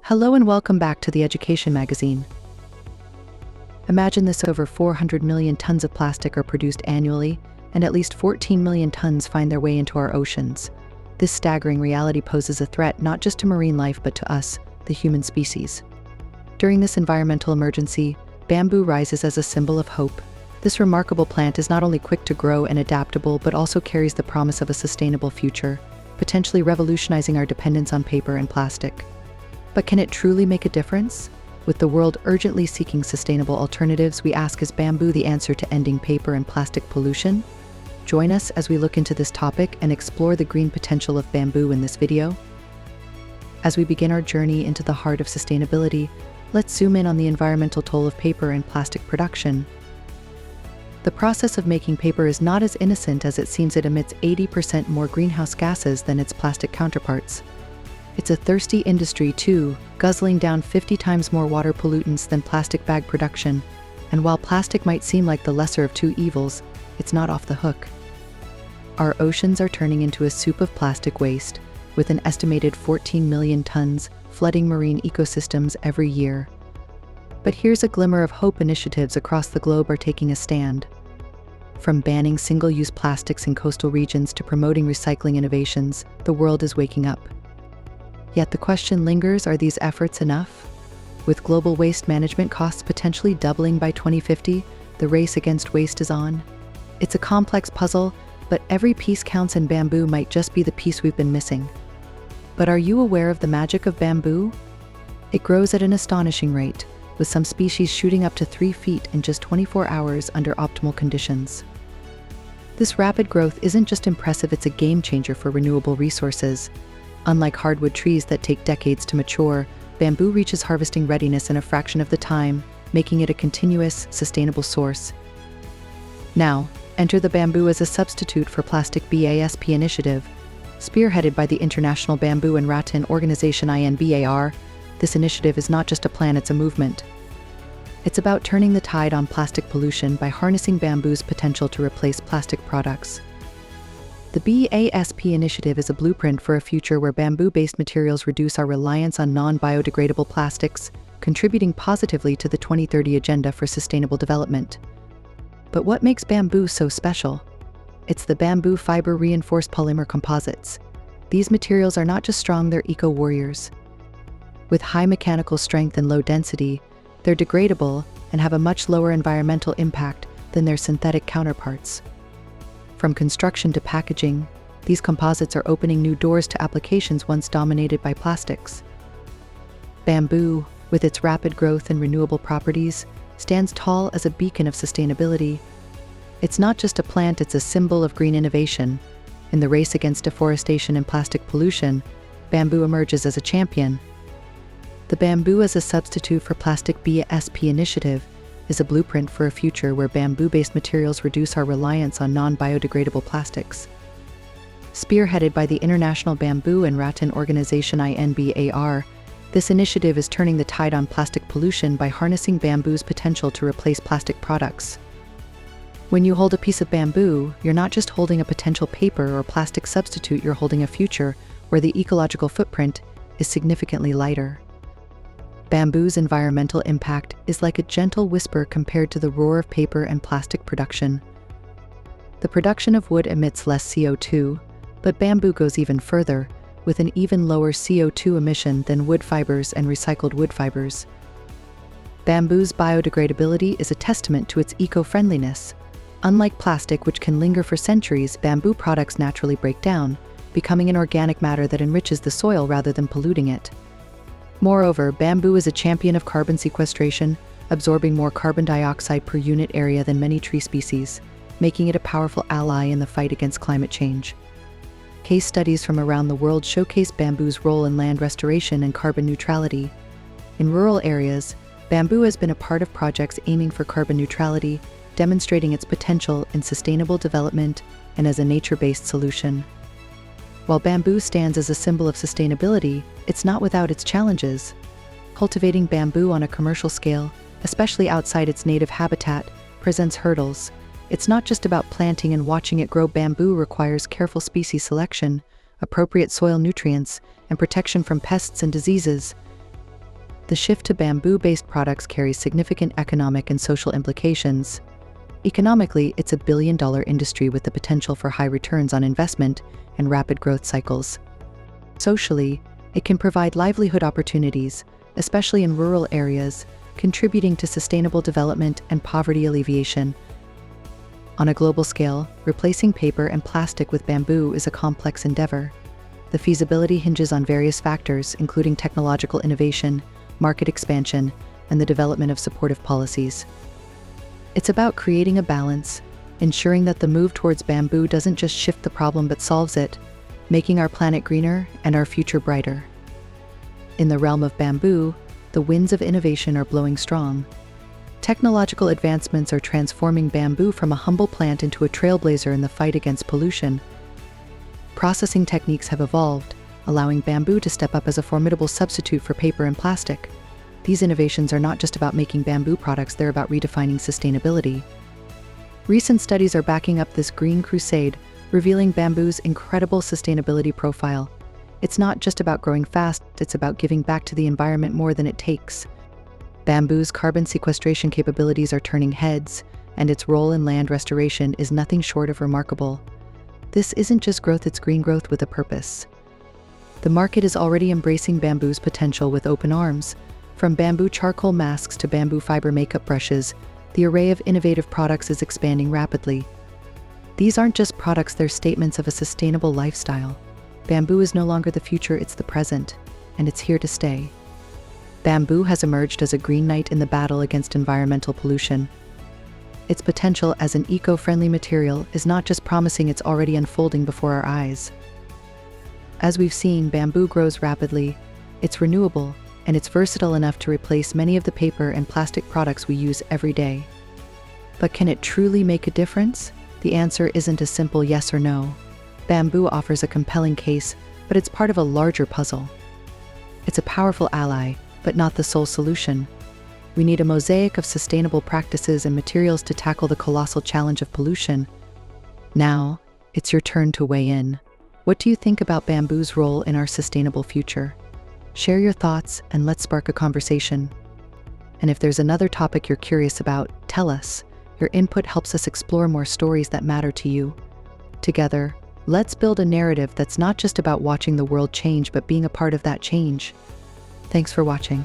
Hello and welcome back to the Education Magazine. Imagine this: over 400 million tons of plastic are produced annually, and at least 14 million tons find their way into our oceans. This staggering reality poses a threat not just to marine life but to us, the human species. During this environmental emergency, bamboo rises as a symbol of hope. This remarkable plant is not only quick to grow and adaptable but also carries the promise of a sustainable future, potentially revolutionizing our dependence on paper and plastic. But can it truly make a difference? With the world urgently seeking sustainable alternatives, we ask, is bamboo the answer to ending paper and plastic pollution? Join us as we look into this topic and explore the green potential of bamboo in this video. As we begin our journey into the heart of sustainability, let's zoom in on the environmental toll of paper and plastic production. The process of making paper is not as innocent as it seems. It emits 80% more greenhouse gases than its plastic counterparts. It's a thirsty industry too, guzzling down 50 times more water pollutants than plastic bag production. And while plastic might seem like the lesser of two evils, it's not off the hook. Our oceans are turning into a soup of plastic waste, with an estimated 14 million tons flooding marine ecosystems every year. But here's a glimmer of hope: initiatives across the globe are taking a stand. From banning single-use plastics in coastal regions to promoting recycling innovations, the world is waking up. Yet the question lingers: are these efforts enough? With global waste management costs potentially doubling by 2050, the race against waste is on. It's a complex puzzle, but every piece counts, and bamboo might just be the piece we've been missing. But are you aware of the magic of bamboo? It grows at an astonishing rate, with some species shooting up to 3 feet in just 24 hours under optimal conditions. This rapid growth isn't just impressive, it's a game changer for renewable resources. Unlike hardwood trees that take decades to mature, bamboo reaches harvesting readiness in a fraction of the time, making it a continuous, sustainable source. Now, enter the bamboo as a substitute for plastic BASP initiative. Spearheaded by the International Bamboo and Rattan Organization INBAR, this initiative is not just a plan, it's a movement. It's about turning the tide on plastic pollution by harnessing bamboo's potential to replace plastic products. The BASP initiative is a blueprint for a future where bamboo-based materials reduce our reliance on non-biodegradable plastics, contributing positively to the 2030 Agenda for Sustainable Development. But what makes bamboo so special? It's the bamboo fiber reinforced polymer composites. These materials are not just strong, they're eco-warriors. With high mechanical strength and low density, they're degradable and have a much lower environmental impact than their synthetic counterparts. From construction to packaging, these composites are opening new doors to applications once dominated by plastics. Bamboo, with its rapid growth and renewable properties, stands tall as a beacon of sustainability. It's not just a plant, it's a symbol of green innovation. In the race against deforestation and plastic pollution, bamboo emerges as a champion. The Bamboo as a Substitute for Plastic BASP initiative is a blueprint for a future where bamboo-based materials reduce our reliance on non-biodegradable plastics. Spearheaded by the International Bamboo and Rattan Organization INBAR, this initiative is turning the tide on plastic pollution by harnessing bamboo's potential to replace plastic products. When you hold a piece of bamboo, you're not just holding a potential paper or plastic substitute, you're holding a future where the ecological footprint is significantly lighter. Bamboo's environmental impact is like a gentle whisper compared to the roar of paper and plastic production. The production of wood emits less CO2, but bamboo goes even further, with an even lower CO2 emission than wood fibers and recycled wood fibers. Bamboo's biodegradability is a testament to its eco-friendliness. Unlike plastic, which can linger for centuries, bamboo products naturally break down, becoming an organic matter that enriches the soil rather than polluting it. Moreover, bamboo is a champion of carbon sequestration, absorbing more carbon dioxide per unit area than many tree species, making it a powerful ally in the fight against climate change. Case studies from around the world showcase bamboo's role in land restoration and carbon neutrality. In rural areas, bamboo has been a part of projects aiming for carbon neutrality, demonstrating its potential in sustainable development and as a nature-based solution. While bamboo stands as a symbol of sustainability, it's not without its challenges. Cultivating bamboo on a commercial scale, especially outside its native habitat, presents hurdles. It's not just about planting and watching it grow. Bamboo requires careful species selection, appropriate soil nutrients, and protection from pests and diseases. The shift to bamboo-based products carries significant economic and social implications. Economically, it's a billion-dollar industry with the potential for high returns on investment and rapid growth cycles. Socially, it can provide livelihood opportunities, especially in rural areas, contributing to sustainable development and poverty alleviation. On a global scale, replacing paper and plastic with bamboo is a complex endeavor. The feasibility hinges on various factors, including technological innovation, market expansion, and the development of supportive policies. It's about creating a balance, ensuring that the move towards bamboo doesn't just shift the problem but solves it, making our planet greener and our future brighter. In the realm of bamboo, the winds of innovation are blowing strong. Technological advancements are transforming bamboo from a humble plant into a trailblazer in the fight against pollution. Processing techniques have evolved, allowing bamboo to step up as a formidable substitute for paper and plastic. These innovations are not just about making bamboo products, they're about redefining sustainability. Recent studies are backing up this green crusade, revealing bamboo's incredible sustainability profile. It's not just about growing fast, it's about giving back to the environment more than it takes. Bamboo's carbon sequestration capabilities are turning heads, and its role in land restoration is nothing short of remarkable. This isn't just growth, it's green growth with a purpose. The market is already embracing bamboo's potential with open arms. From bamboo charcoal masks to bamboo fiber makeup brushes, the array of innovative products is expanding rapidly. These aren't just products, they're statements of a sustainable lifestyle. Bamboo is no longer the future, it's the present, and it's here to stay. Bamboo has emerged as a green knight in the battle against environmental pollution. Its potential as an eco-friendly material is not just promising, it's already unfolding before our eyes. As we've seen, bamboo grows rapidly, it's renewable, and it's versatile enough to replace many of the paper and plastic products we use every day. But can it truly make a difference? The answer isn't a simple yes or no. Bamboo offers a compelling case, but it's part of a larger puzzle. It's a powerful ally, but not the sole solution. We need a mosaic of sustainable practices and materials to tackle the colossal challenge of pollution. Now, it's your turn to weigh in. What do you think about bamboo's role in our sustainable future? Share your thoughts and let's spark a conversation. And if there's another topic you're curious about, tell us. Your input helps us explore more stories that matter to you. Together, let's build a narrative that's not just about watching the world change, but being a part of that change. Thanks for watching.